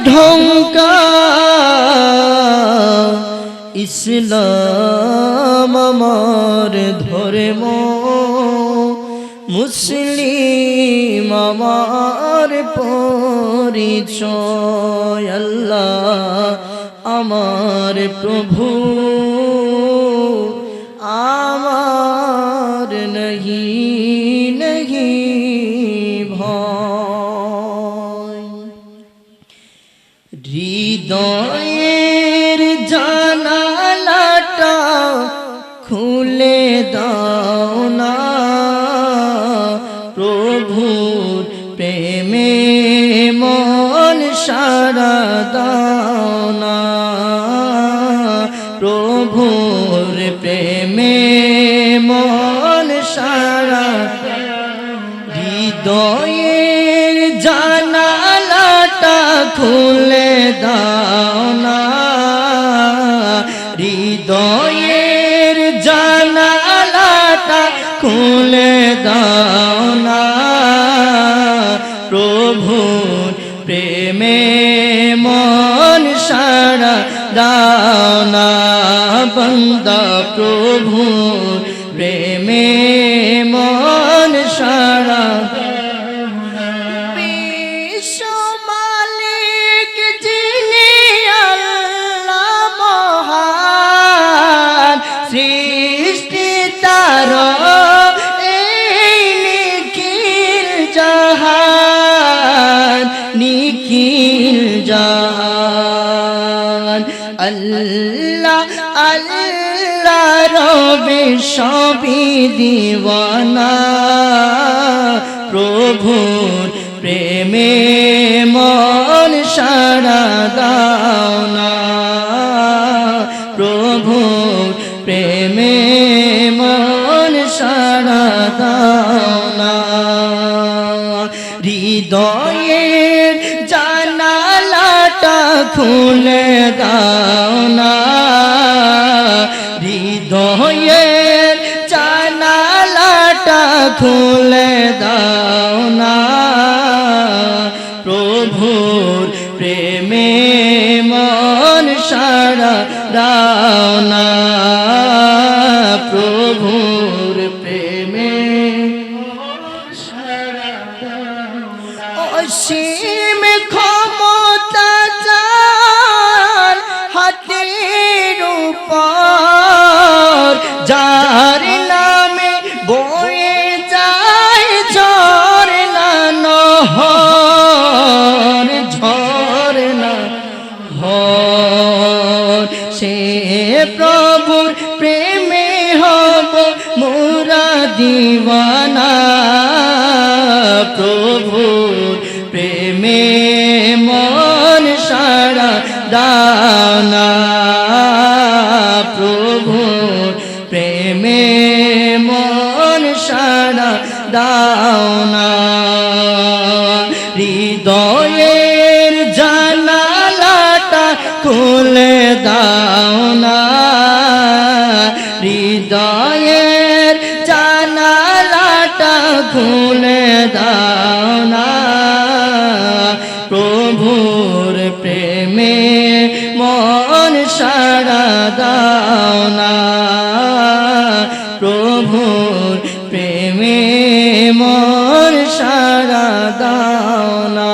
ঢঙ্কা ইসলাম আমার ধর্ম, মুসলিম আমার পরিচয়। আল্লাহ আমার প্রভু, আমার নহি নহি ভয়। হৃদয়ের জানালাটা খুলে দাও না, প্রভুর প্রেমে মন সারা দাও না, প্রভুর প্রেমে মন সারা। হৃদয়ের জানালাটা খুলে দাও না, হৃদয়ের জানালাটা খুলে দাও না, প্রভুর প্রেমে মন সারা দাও না। বান্দা প্রভুর প্রেমে মন সারা। বিশ্ব মালিক যিনি আল্লাহ মহান, সৃষ্টি তার এই নিখিল জাহান, নিখিল জাহান। আল্লাহ আল্লাহ রবে সবই দিওয়ানা, প্রভুর প্রেমে মন সারা দাও না, প্রভুর প্রেমে মন সারা দাও না। হৃদয়ের জানালাটা খুলে দাও না, হৃদয়ের জানালাটা খুলে দাও না, প্রভুর প্রেমে মন সারা দাও না, প্রভুর প্রেমে সারা দাও না। অসীম ক্ষমতা যার হাতের উপর, যার নামে বয়ে যায় ঝরনা নহর, ঝরনা নহর। সে প্রভুর প্রেমে হব মোরা দিওয়ানা, প্রভুর প্রেমে মন সারা দাও না, প্রভুর প্রেমে মন সারা দাও না। হৃদয়ের জানালাটা খুলে দাও না, হৃদয়ের জানালাটা খুলে দাও না, প্রভুর প্রেমে মন সারা দাও না, প্রভুর প্রেমে মন সারা দাও না।